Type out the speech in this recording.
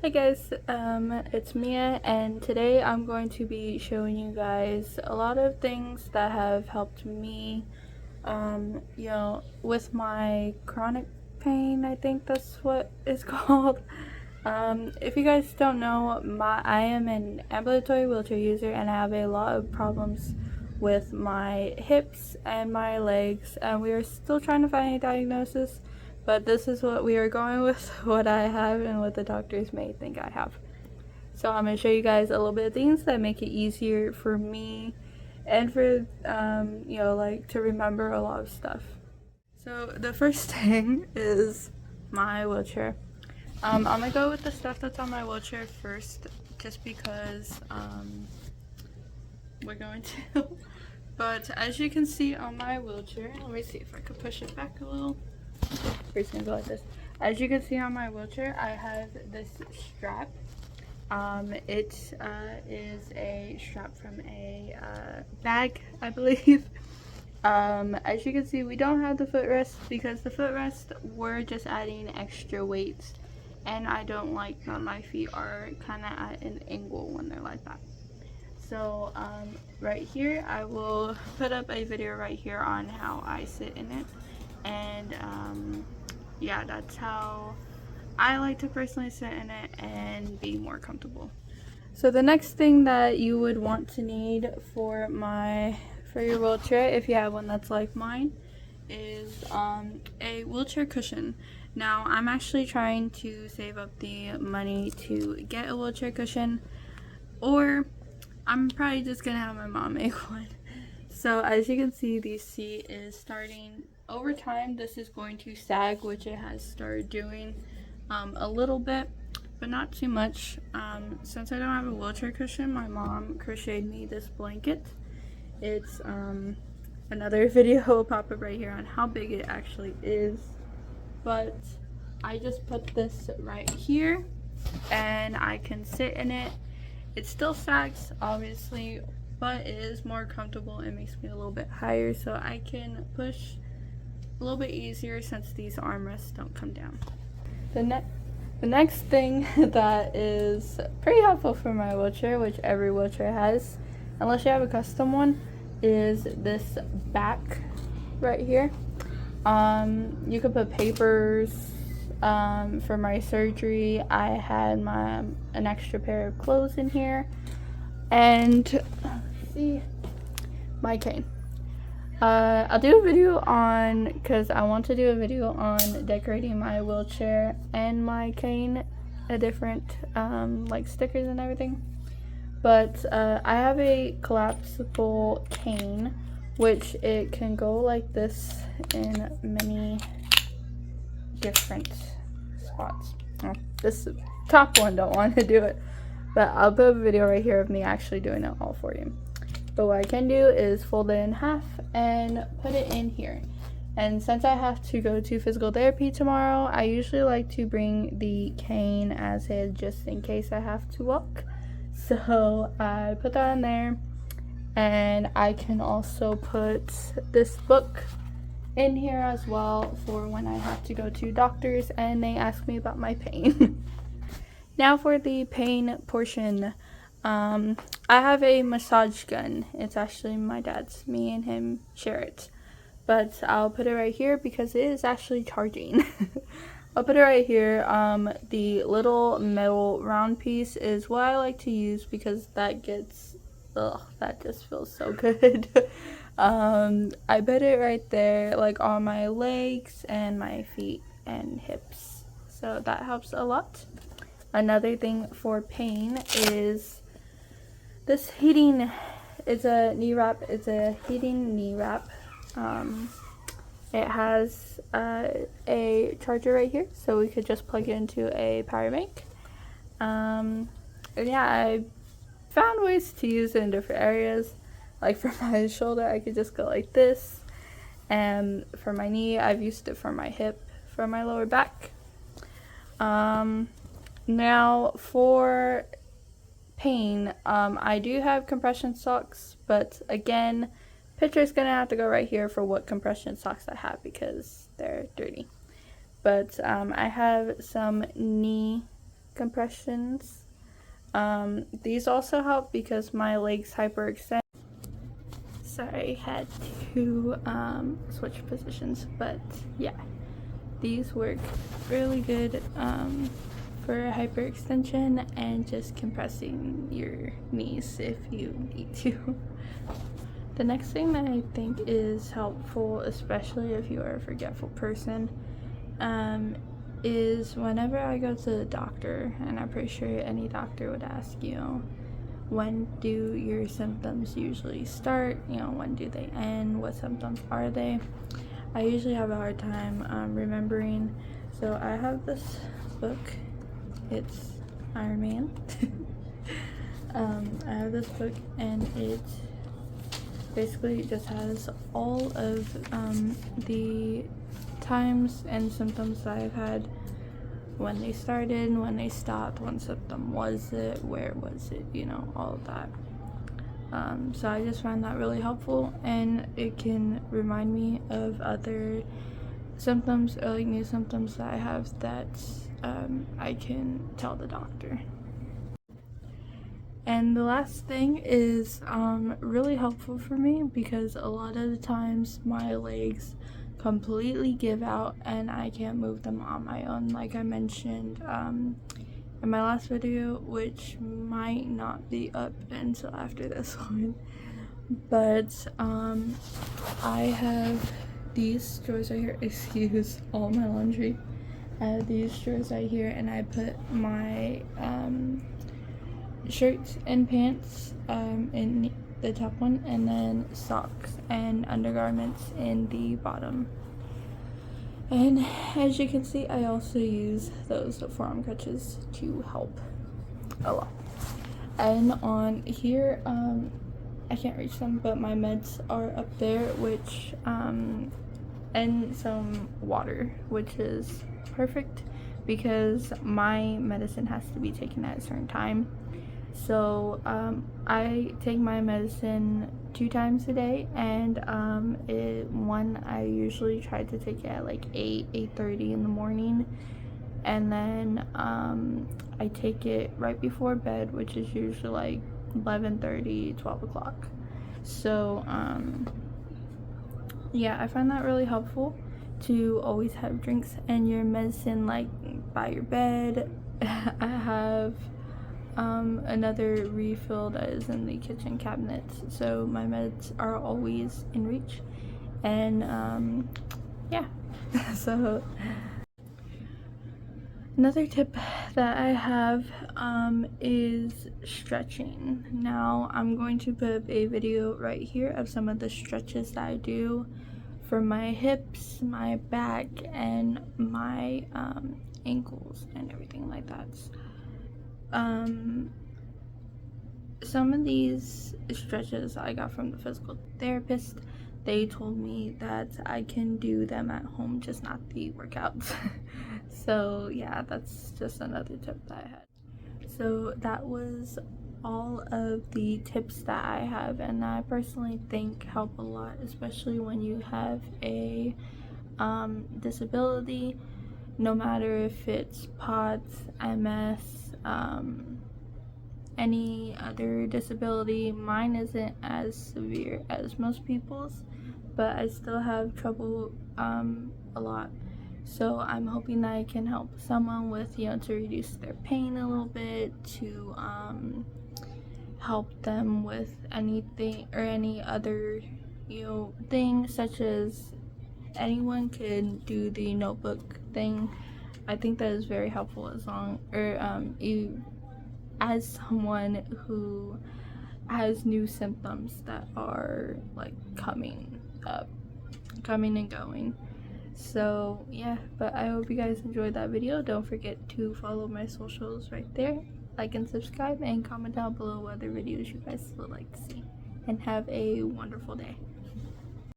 Hey guys, it's Mia, and today I'm going to be showing you guys a lot of things that have helped me, with my chronic pain. I think that's what it's called. If you guys don't know, I am an ambulatory wheelchair user, and I have a lot of problems with my hips and my legs, and we are still trying to find a diagnosis. But this is what we are going with, what I have and what the doctors may think I have. So I'm going to show you guys a little bit of things that make it easier for me and for, to remember a lot of stuff. So the first thing is my wheelchair. I'm going to go with the stuff that's on my wheelchair first, just because we're going to. But as you can see on my wheelchair, let me see if I could push it back a little. We're just gonna go like this. As you can see on my wheelchair, I have this strap. It is a strap from a bag, I believe. As you can see, we don't have the footrest because the footrest, we're just adding extra weights, and I don't like that my feet are kind of at an angle when they're like that. So right here, I will put up a video right here on how I sit in it. And yeah, that's how I like to personally sit in it and be more comfortable. So the next thing that you would want to need for your wheelchair, if you have one that's like mine, is a wheelchair cushion. Now I'm actually trying to save up the money to get a wheelchair cushion, or I'm probably just gonna have my mom make one. So as you can see, the seat is starting, over time this is going to sag, which it has started doing a little bit, but not too much. Since I don't have a wheelchair cushion, my mom crocheted me this blanket. It's another video will pop up right here on how big it actually is, but I just put this right here and I can sit in it. It still sags, obviously, but it is more comfortable. It makes me a little bit higher, so I can push a little bit easier since these armrests don't come down. The next thing that is pretty helpful for my wheelchair, which every wheelchair has, unless you have a custom one, is this back right here. You could put papers. For my surgery, I had an extra pair of clothes in here, and see my cane. I'll do a video on, because I want to do a video on decorating my wheelchair and my cane, a different like stickers and everything. But I have a collapsible cane, which it can go like this in many different spots. This top one don't want to do it, but I'll put a video right here of me actually doing it all for you. But what I can do is fold it in half and put it in here. And since I have to go to physical therapy tomorrow, I usually like to bring the cane as is, just in case I have to walk. So I put that in there, and I can also put this book in here as well for when I have to go to doctors and they ask me about my pain. Now for the pain portion, I have a massage gun. It's actually my dad's. Me and him share it, but I'll put it right here because it is actually charging. I'll put it right here. The little metal round piece is what I like to use because that just feels so good. I put it right there, like on my legs and my feet and hips, so that helps a lot. Another thing for pain is this heating. It's a knee wrap. It's a heating knee wrap. It has a charger right here, so we could just plug it into a power bank. And yeah, I found ways to use it in different areas. Like for my shoulder, I could just go like this, and for my knee, I've used it for my hip, for my lower back. Now for pain, I do have compression socks, but again, picture's gonna have to go right here for what compression socks I have because they're dirty. But I have some knee compressions. These also help because my legs hyperextend. Sorry, I had to switch positions, but yeah, these work really good for hyperextension and just compressing your knees if you need to. The next thing that I think is helpful, especially if you are a forgetful person, is whenever I go to the doctor, and I'm pretty sure any doctor would ask you, when do your symptoms usually start? You know, when do they end? What symptoms are they? I usually have a hard time remembering. So I have this book. It's Iron Man. I have this book, and it basically just has all of the times and symptoms that I've had, when they started, when they stopped, what symptom was it, where was it, you know, all of that. So I just find that really helpful, and it can remind me of other symptoms or like new symptoms that I have that I can tell the doctor. And the last thing is really helpful for me because a lot of the times my legs completely give out and I can't move them on my own, like I mentioned in my last video, which might not be up until after this one. But I have these drawers right here. Excuse all my laundry. I have these drawers right here, and I put my shirts and pants in the top one, and then socks and undergarments in the bottom. And as you can see, I also use those forearm crutches to help a lot. And on here, I can't reach them, but my meds are up there, which and some water, which is perfect because my medicine has to be taken at a certain time. So I take my medicine 2 times a day, and one I usually try to take it at like 8:30 in the morning, and then I take it right before bed, which is usually like 11:30, 12 o'clock. So yeah, I find that really helpful to always have drinks and your medicine like by your bed. I have another refill that is in the kitchen cabinets, so my meds are always in reach. And yeah. So another tip that I have is stretching. Now I'm going to put up a video right here of some of the stretches that I do for my hips, my back, and my ankles and everything like that. Some of these stretches I got from the physical therapist. They told me that I can do them at home, just not the workouts. So yeah, that's just another tip that I had. So that was all of the tips that I have, and I personally think help a lot, especially when you have a disability, no matter if it's POTS, MS, any other disability. Mine isn't as severe as most people's, but I still have trouble a lot. So I'm hoping that I can help someone with, you know, to reduce their pain a little bit, to help them with anything or any other, you know, thing, such as anyone can do the notebook thing. I think that is very helpful as long, or you, as someone who has new symptoms that are like coming and going. So yeah, but I hope you guys enjoyed that video. Don't forget to follow my socials right there, like and subscribe, and comment down below what other videos you guys would like to see, and have a wonderful day.